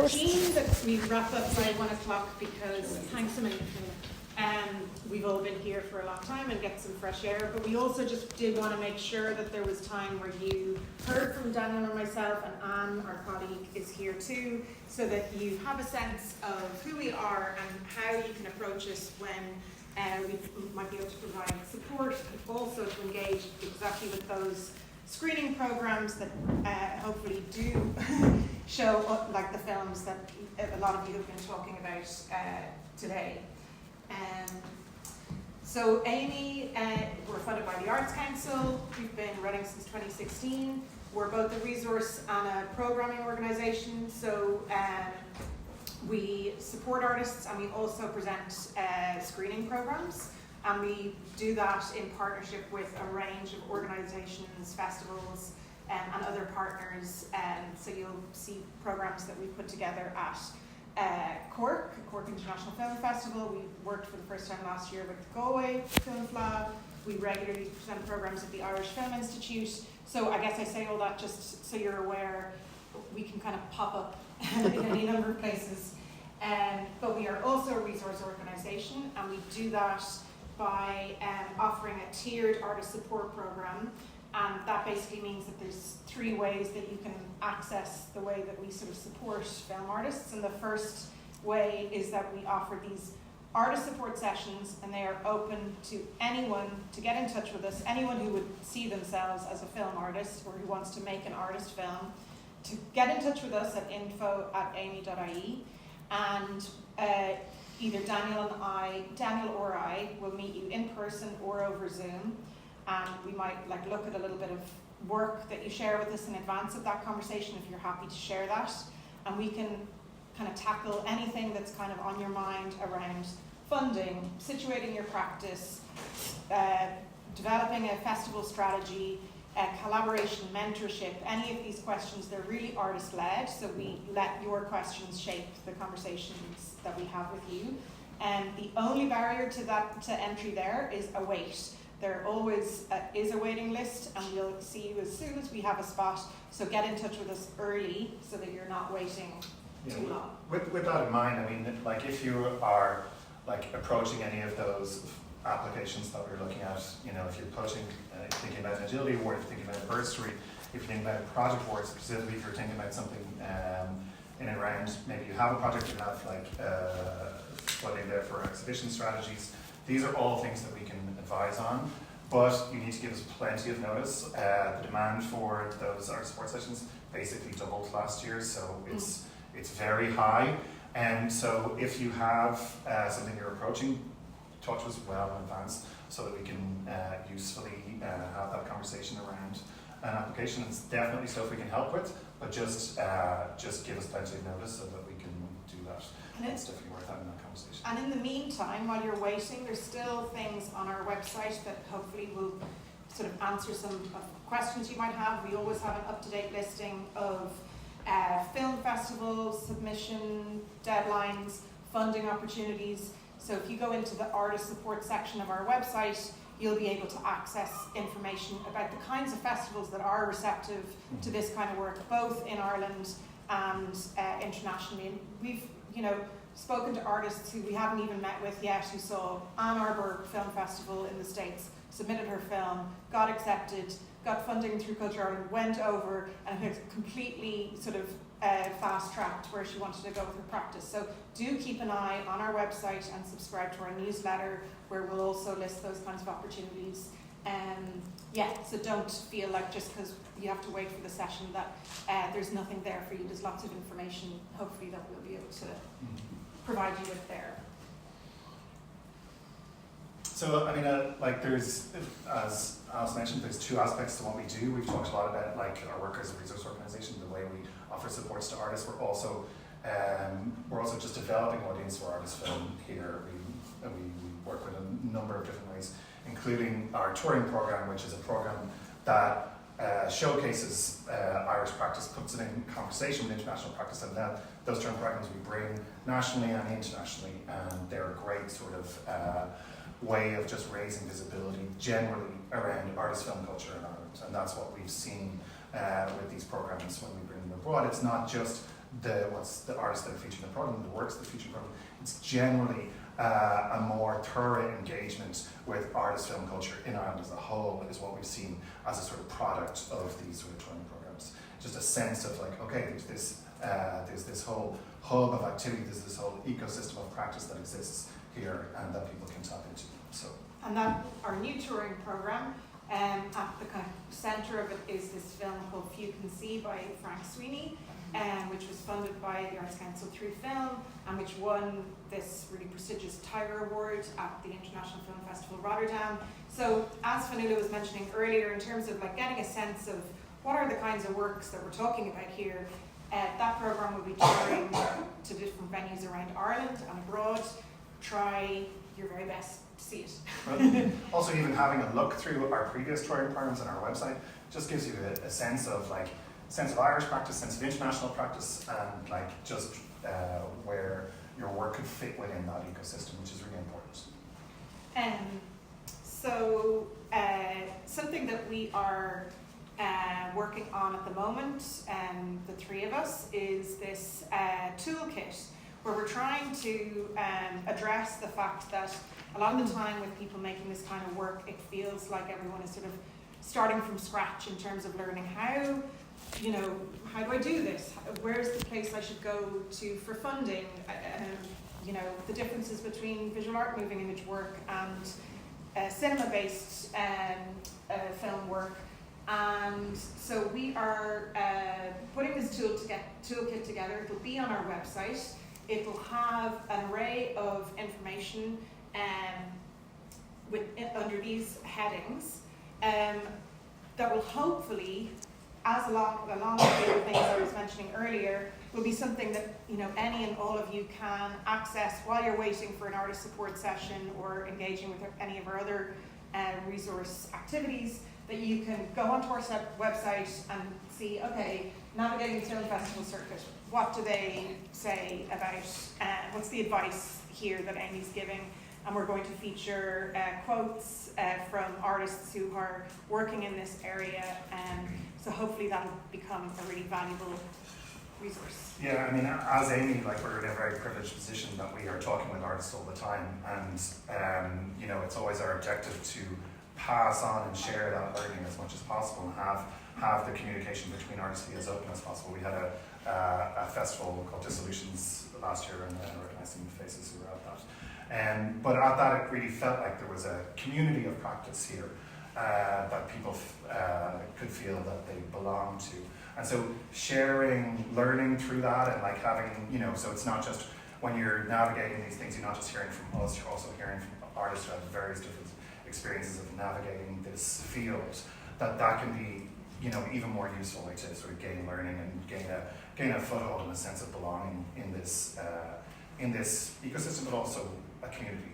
course. keen that we wrap up by 1 o'clock because thanks a million. We've all been here for a long time and get some fresh air, but we also just did want to make sure that there was time where you heard from Daniel and myself, and Anne, our colleague, is here too, so that you have a sense of who we are and how you can approach us when we might be able to provide support, and also to engage exactly with those screening programs that hopefully do show up, like the films that a lot of you have been talking about today. So aemi, we're funded by the Arts Council. We've been running since 2016. We're both a resource and a programming organisation, so we support artists and we also present screening programs, and we do that in partnership with a range of organisations, festivals and other partners. So you'll see programs that we put together at Cork International Film Festival. We worked for the first time last year with the Galway Film Lab. We regularly present programs at the Irish Film Institute. So I guess I say all that just so you're aware, we can kind of pop up in any number of places. But we are also a resource organisation, and we do that by offering a tiered artist support programme. And that basically means that there's 3 ways that you can access the way that we sort of support film artists. And the first way is that we offer these artist support sessions, and they are open to anyone to get in touch with us, anyone who would see themselves as a film artist or who wants to make an artist film, to get in touch with us at info@aemi.ie, and either Daniel or I will meet you in person or over Zoom. And we might look at a little bit of work that you share with us in advance of that conversation, if you're happy to share that. And we can kind of tackle anything that's kind of on your mind around funding, situating your practice, developing a festival strategy, collaboration, mentorship. Any of these questions, they're really artist-led, so we let your questions shape the conversations that we have with you. And the only barrier to entry there is a wait. There always is a waiting list, and we'll see you as soon as we have a spot. So get in touch with us early so that you're not waiting too long. With that in mind, I mean, if you are approaching any of those applications that we're looking at, if you're approaching, thinking about an agility award, if you're thinking about a bursary, if you're thinking about a project award, specifically if you're thinking about something in and around, maybe you have a project you have funding there for exhibition strategies. These are all things that we can advise on, but you need to give us plenty of notice. The demand for those art support sessions basically doubled last year, so it's very high. And so if you have something you're approaching, talk to us well in advance so that we can usefully have that conversation around an application. It's definitely stuff we can help with, but just give us plenty of notice so that we can do that. It's definitely worth having that conversation. And in the meantime, while you're waiting, there's still things on our website that hopefully will sort of answer some questions you might have. We always have an up-to-date listing of film festivals, submission deadlines, funding opportunities. So if you go into the artist support section of our website, you'll be able to access information about the kinds of festivals that are receptive to this kind of work, both in Ireland and internationally. And we've spoken to artists who we haven't even met with yet, who saw Ann Arbor Film Festival in the States, submitted her film, got accepted, got funding through Culture Ireland, went over and had completely sort of fast-tracked where she wanted to go with her practice. So do keep an eye on our website and subscribe to our newsletter, where we'll also list those kinds of opportunities. So don't feel like just because you have to wait for the session that there's nothing there for you. There's lots of information, hopefully, that we'll be able to provide you with there. So, I mean, there's, as Alice mentioned, there's 2 aspects to what we do. We've talked a lot about our work as a resource organisation, the way we offer supports to artists. We're also just developing audience for artist film here. We work with a number of different ways, including our touring program, which is a program that showcases Irish practice, puts it in conversation with international practice, and then those touring programs we bring nationally and internationally, and they're a great sort of way of just raising visibility generally around artist film culture in Ireland. And that's what we've seen with these programs when we bring them abroad. It's not just the artists that are featured in the program, the works that are featured in the program. It's generally a more thorough engagement with artist film culture in Ireland as a whole is what we've seen as a sort of product of these sort of touring programs. Just a sense of like, okay, there's this whole hub of activity, there's this whole ecosystem of practice that exists here and that people can tap into. So, and that our new touring program, at the kind of centre of it is this film called Few Can See by Frank Sweeney, which was funded by the Arts Council through film, and which won this really prestigious Tiger Award at the International Film Festival Rotterdam. So as Fanula was mentioning earlier, in terms of like getting a sense of what are the kinds of works that we're talking about here, that programme will be touring to different venues around Ireland and abroad. Try your very best to see it. Well, also even having a look through our previous touring programs on our website just gives you a sense of Irish practice, sense of international practice, and like just where your work could fit within that ecosystem, which is really important. So something that we are working on at the moment, the three of us, is this toolkit where we're trying to address the fact that a lot of the time with people making this kind of work, it feels like everyone is sort of starting from scratch in terms of learning how do I do this? Where's the place I should go to for funding? The differences between visual art moving image work and cinema-based film work. And so we are putting this toolkit together. It will be on our website. It will have an array of information under these headings that will hopefully, as along with the other things I was mentioning earlier, will be something that any and all of you can access while you're waiting for an artist support session or engaging with any of our other resource activities. That you can go onto our website and see, okay, navigating the film festival circuit, what do they say about, what's the advice here that Amy's giving? And we're going to feature quotes from artists who are working in this area, so hopefully that'll become a really valuable resource. Yeah, I mean, as Amy, we're in a very privileged position that we are talking with artists all the time, and it's always our objective to pass on and share that learning as much as possible and have the communication between artists be as open as possible. We had a festival called Dissolutions last year, and I recognise some faces who were at that. But at that, it really felt like there was a community of practice here that people could feel that they belonged to. And so sharing, learning through that, and having, so it's not just when you're navigating these things, you're not just hearing from us, you're also hearing from artists who have various different experiences of navigating this field, that can be, even more useful way to sort of gain learning and gain a foothold and a sense of belonging in this ecosystem, but also a community,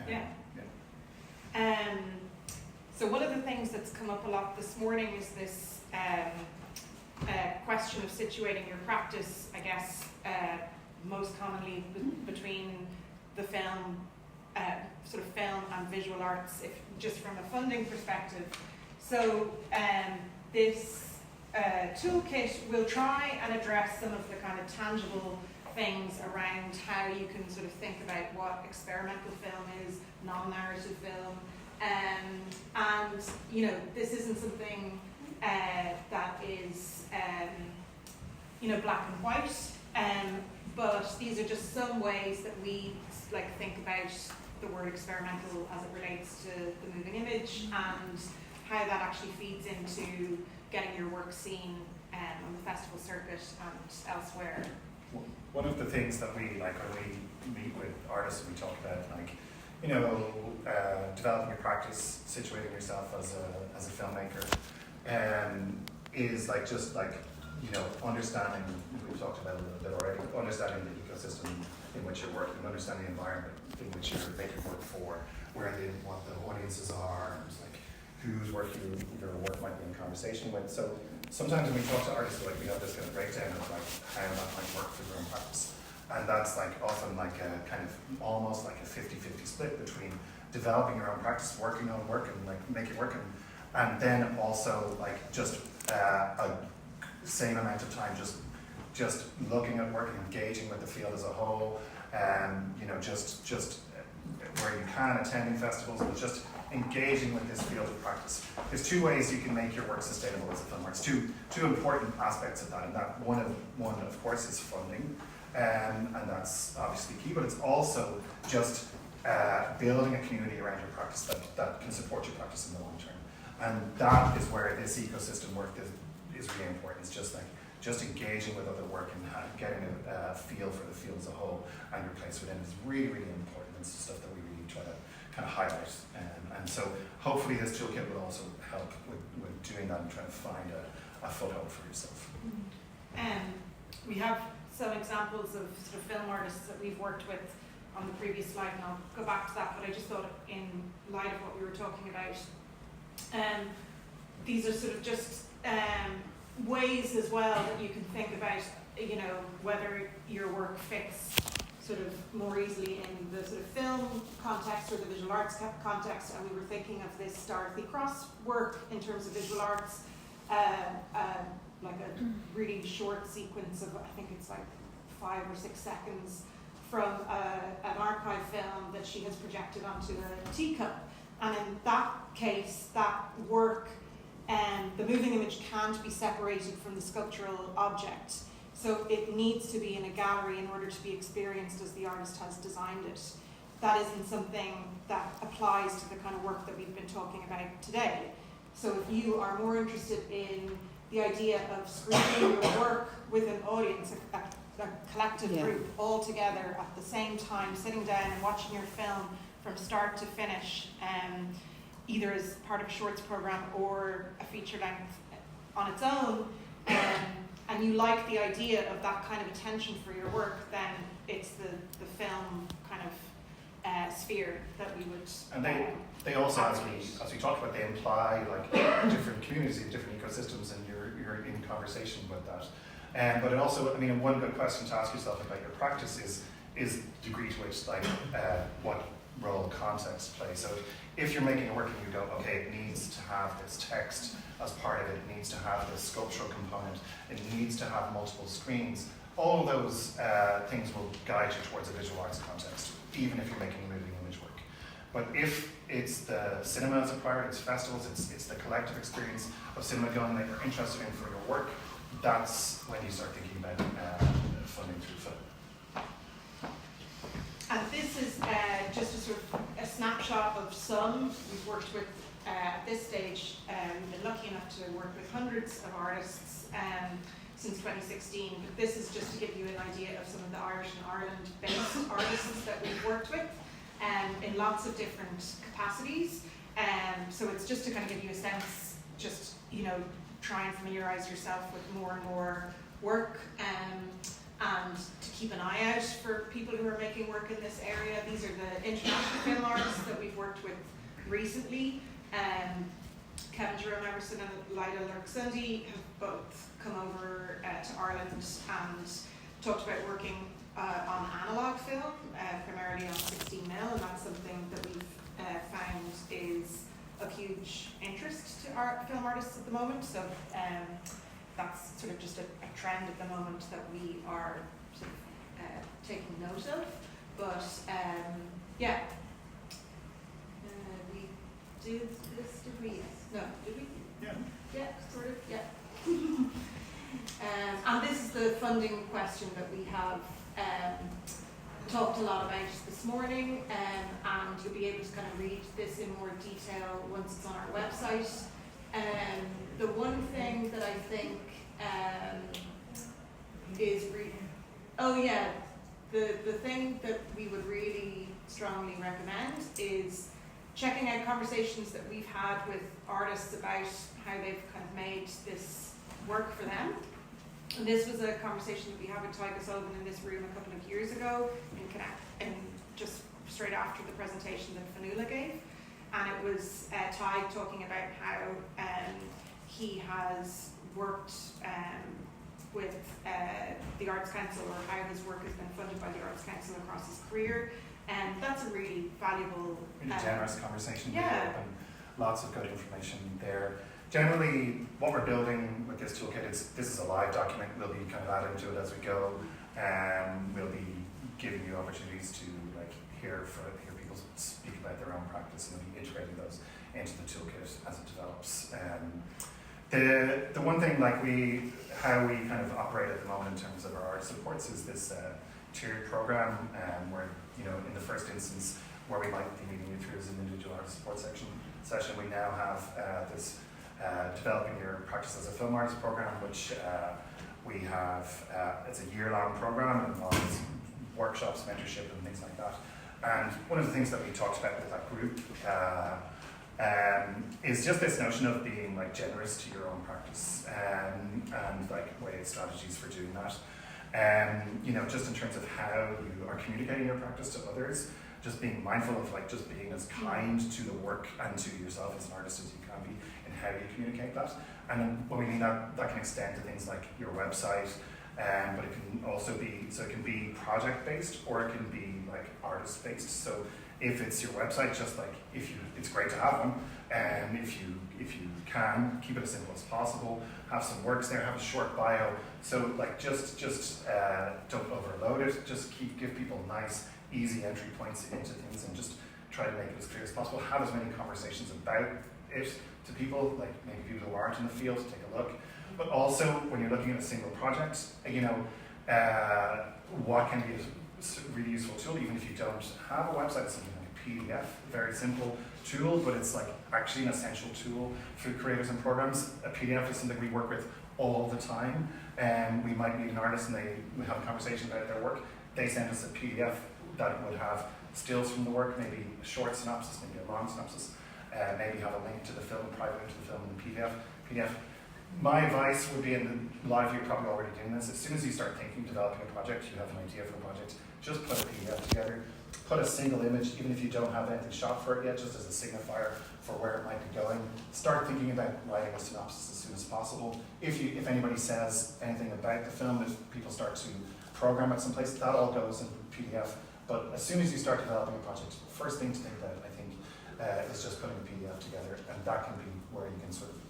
Yeah. So one of the things that's come up a lot this morning is this question of situating your practice, I guess, most commonly between the film, sort of film and visual arts, just from a funding perspective. So this toolkit will try and address some of the kind of tangible things around how you can sort of think about what experimental film is, non-narrative film, and this isn't something that is black and white, but these are just some ways that we think about the word experimental as it relates to the moving image and how that actually feeds into getting your work seen on the festival circuit and elsewhere. One of the things that we when we meet with artists, we talk about developing your practice, situating yourself as a filmmaker, is understanding. We've talked about it a little bit already. Understanding the ecosystem in which you're working, understanding the environment in which you're making work for, what the audiences are, and whose work your work might be in conversation with. So sometimes when we talk to artists, we have this kind of breakdown of how that might work for their own practice. And that's often a kind of almost like a 50-50 split between developing your own practice, working on work and make it work, and then also just a same amount of time just just looking at work and engaging with the field as a whole, you know, just where you can, attending festivals, but just engaging with this field of practice. There's two ways you can make your work sustainable as a film artist. Two important aspects of that, and that one of course is funding, and that's obviously key. But it's also just building a community around your practice that can support your practice in the long term, and that is where this ecosystem work is really important. It's just engaging with other work and getting a feel for the field as a whole and your place within is really, really important. It's stuff that we really try to kind of highlight. And so hopefully this toolkit will also help with doing that and trying to find a foothold for yourself. We have some examples of sort of film artists that we've worked with on the previous slide, and I'll go back to that, but I just thought in light of what we were talking about, these are sort of just ways as well that you can think about, you know, whether your work fits sort of more easily in the sort of film context or the visual arts context. And we were thinking of this Dorothy Cross work in terms of visual arts, like a really short sequence of, I think it's like 5 or 6 seconds from an archive film that she has projected onto a teacup. And in that case, that work and the moving image can't be separated from the sculptural object. So it needs to be in a gallery in order to be experienced as the artist has designed it. That isn't something that applies to the kind of work that we've been talking about today. So if you are more interested in the idea of screening your work with an audience, a collective group all together at the same time, sitting down and watching your film from start to finish, either as part of a shorts program or a feature length on its own, and you like the idea of that kind of attention for your work, then it's the film kind of sphere that we would. And they also, as we talked about, they imply like different communities, different ecosystems, and you're in conversation with that. But it also, I mean, one good question to ask yourself about your practice is the degree to which like what role context plays. So if you're making a work and you go, okay, it needs to have this text as part of it, it needs to have this sculptural component, it needs to have multiple screens, all of those things will guide you towards a visual arts context, even if you're making moving image work. But if it's the cinema as a priority, it's festivals, it's the collective experience of cinema going that you're interested in for your work, that's when you start thinking about funding through film. And this is just a sort of a snapshot of some. We've worked with, at this stage, we've been lucky enough to work with hundreds of artists since 2016. But this is just to give you an idea of some of the Irish and Ireland-based artists that we've worked with in lots of different capacities. So it's just to kind of give you a sense, just, you know, try and familiarize yourself with more and more work. And to keep an eye out for people who are making work in this area. These are the international film artists that we've worked with recently. Kevin Jerome Emerson and Lida Lurksundi have both come over to Ireland and talked about working on analogue film, primarily on 16mm, and that's something that we've found is of huge interest to our film artists at the moment. So that's sort of just a trend at the moment that we are sort of taking note of. But yeah, we did this, did we? Yes. No, did we? Yeah. Yeah, sort of, yeah. And this is the funding question that we have talked a lot about this morning, and you'll be able to kind of read this in more detail once it's on our website. The one thing that I think is the thing that we would really strongly recommend is checking out conversations that we've had with artists about how they've kind of made this work for them. And this was a conversation that we had with Tyga Sullivan in this room a couple of years ago, in just straight after the presentation that Fanula gave. And it was Ty talking about how he has worked with the Arts Council, or how his work has been funded by the Arts Council across his career. And that's a really valuable... Really generous conversation. Yeah. And lots of good information there. generally, what we're building with this toolkit is this is a live document. We'll be kind of adding to it as we go. We'll be giving you opportunities to like hear people speak about their own practice, and we'll be integrating those into the toolkit as it develops. The one thing, like how we kind of operate at the moment in terms of our art supports is this tiered program, where in the first instance where we might be meeting you through as an individual art support session, we now have this developing your practice as a film artist program, which we have. It's a year-long program and involves workshops, mentorship, and things like that. And one of the things that we talked about with that group is just this notion of being like generous to your own practice and like ways, strategies for doing that. Just in terms of how you are communicating your practice to others, just being mindful of like just being as kind to the work and to yourself as an artist as you can be in how you communicate that. And then when we mean that can extend to things like your website, but it can also be, so it can be project based or it can be like artist based. So if it's your website, just like it's great to have one, and if you can keep it as simple as possible, have some works there, have a short bio. So like just don't overload it. Just give people nice, easy entry points into things, and just try to make it as clear as possible. Have as many conversations about it to people, like maybe people who aren't in the field, to take a look. But also when you're looking at a single project, what can be a really useful tool, even if you don't have a website, something like a PDF, a very simple tool, but it's like actually an essential tool for creators and programs. A PDF is something we work with all the time, and we might meet an artist and we have a conversation about their work. They send us a PDF that would have stills from the work, maybe a short synopsis, maybe a long synopsis, maybe have a link to the film, a private link to the film in the PDF. My advice would be, and a lot of you are probably already doing this, as soon as you start thinking, developing a project, you have an idea for a project, just put a PDF together, put a single image, even if you don't have anything shot for it yet, just as a signifier for where it might be going. Start thinking about writing a synopsis as soon as possible. If anybody says anything about the film, if people start to program it someplace, that all goes in PDF. But as soon as you start developing a project, first thing to think about, I think, is just putting a PDF together, and that can be where you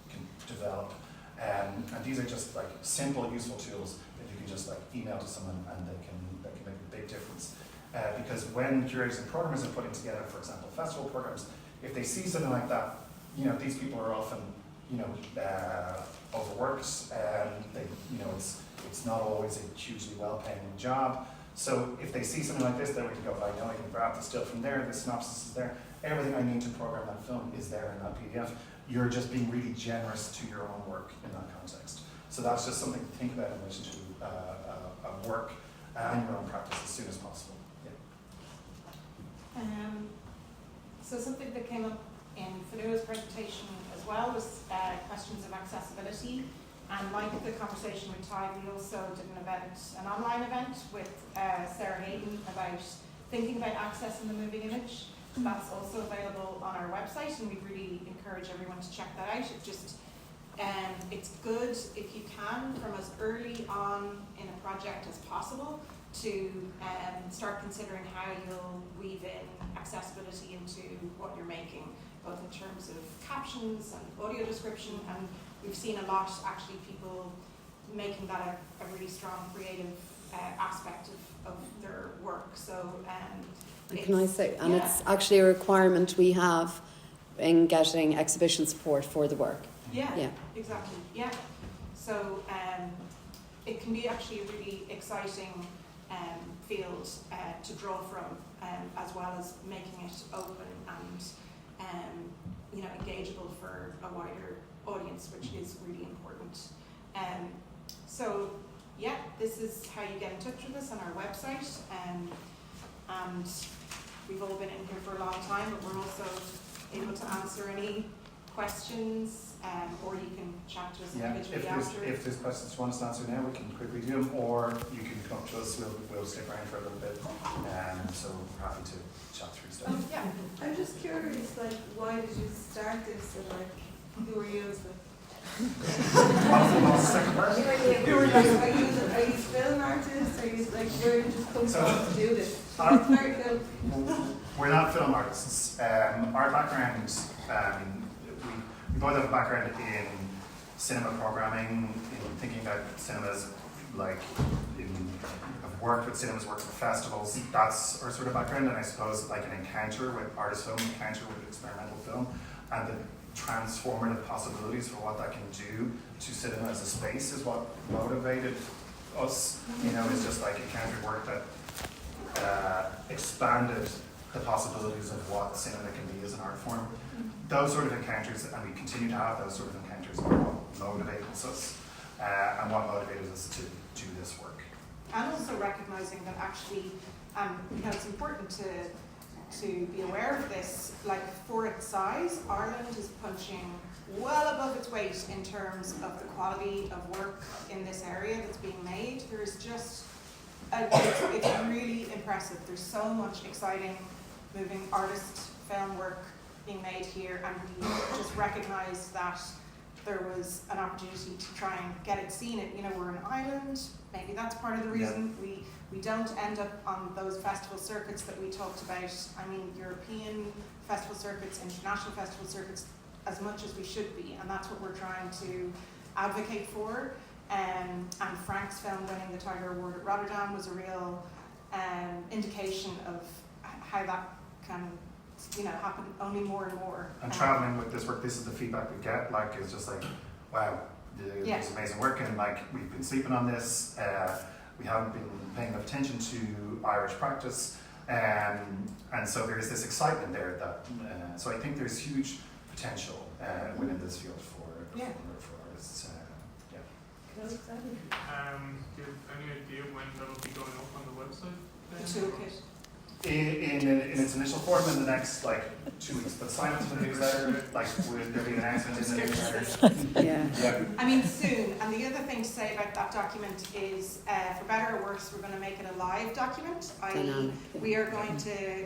can develop. And these are just like simple, useful tools that you can just like email to someone, and they can make a big difference. Because when curators and programmers are putting together, for example, festival programs, if they see something like that, these people are often, overworked, and they, it's not always a hugely well-paying job. So if they see something like this, then we can go, I know I can grab the still from there, the synopsis is there, everything I need to program that film is there in that PDF. You're just being really generous to your own work in that context. So that's just something to think about in relation to work and your own practice as soon as possible. Yeah. So something that came up in Fanua's presentation as well was questions of accessibility. And like the conversation with Ty, we also did an online event with Sarah Hayden about thinking about accessing the moving image. That's also available on our website, and we'd really encourage everyone to check that out. It's good if you can, from as early on in a project as possible, to start considering how you'll weave in accessibility into what you're making, both in terms of captions and audio description. And we've seen a lot, actually, people making that a really strong creative aspect of their work. So can I say, and it's actually a requirement we have in getting exhibition support for the work. Yeah. Exactly. Yeah. So it can be actually a really exciting field to draw from, as well as making it open and engageable for a wider audience, which is really important. So yeah, this is how you get in touch with us on our website, and we've all been in here for a long time, but we're also able to answer any questions, or you can chat to us individually after. If there's questions you want us to answer now, we can quickly do them, or you can come to us, we'll stick around for a little bit, so we're happy to chat through stuff. Yeah. I'm just curious, like, why did you start this, and like, who were you with? What's the second part? Are you film artists? Are you like, where did you just come from to do this? It's very cool. We're not film artists. Our background, we both have a background in cinema programming, in thinking about cinemas, like I've worked with cinemas, worked with festivals. That's our sort of background, and I suppose like an encounter with artist film, an encounter with experimental film, and the transformative possibilities for what that can do to cinema as a space is what motivated us. You know, it's just like encountered work that expanded the possibilities of what cinema can be as an art form. Those sort of encounters, and we continue to have those sort of encounters, are what motivates us, and what motivated us to do this work. And also recognizing that actually, you know, it's important to be aware of this. Like, for its size, Ireland is punching well above its weight in terms of the quality of work in this area that's being made. There's just, it's really impressive. There's so much exciting, moving artist film work being made here, and we just recognized that there was an opportunity to try and get it seen. You know, we're an island, maybe that's part of the reason we don't end up on those festival circuits that we talked about. I mean, European festival circuits, international festival circuits, as much as we should be, and that's what we're trying to advocate for. And Frank's film winning the Tiger Award at Rotterdam was a real indication of how that can, you know, happen only more and more. And traveling with this work, this is the feedback we get. Like, it's just like, wow, there's amazing work, and like we've been sleeping on this. We haven't been paying enough attention to Irish practice, and so there is this excitement there. That so I think there's huge potential within this field for artists. So excited. Do you have any idea when that'll be going up on the website? The toolkit. In its initial form in the next like 2 weeks, but sign up to the newsletter. Like, will there be an announcement in the newsletter? Yeah. I mean, soon. And the other thing to say about that document is, for better or worse, we're going to make it a live document. Dynamic, yeah. We are going to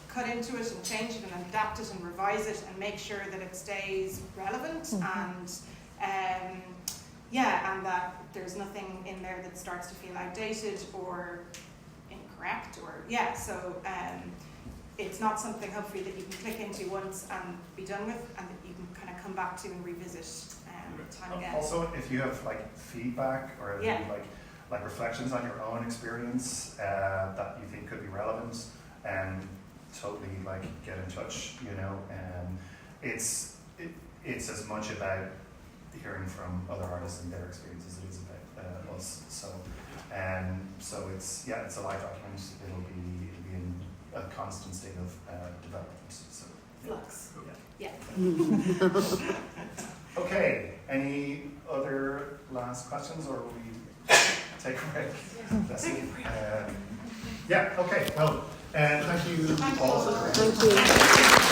cut into it and change it and adapt it and revise it and make sure that it stays relevant and and that there's nothing in there that starts to feel outdated or incorrect so it's not something hopefully that you can click into once and be done with, and that you can kind of come back to and revisit time again. Also, if you have like feedback or like reflections on your own experience that you think could be relevant, totally like get in touch. You know, it's as much about hearing from other artists and their experiences as it is about us. So it's a live document. It'll be in a constant state of development. So Flux. yeah. Yeah. Okay. Any other last questions, or will we take a break? That's it. Yeah. Okay. Well, thank you all. Thank you.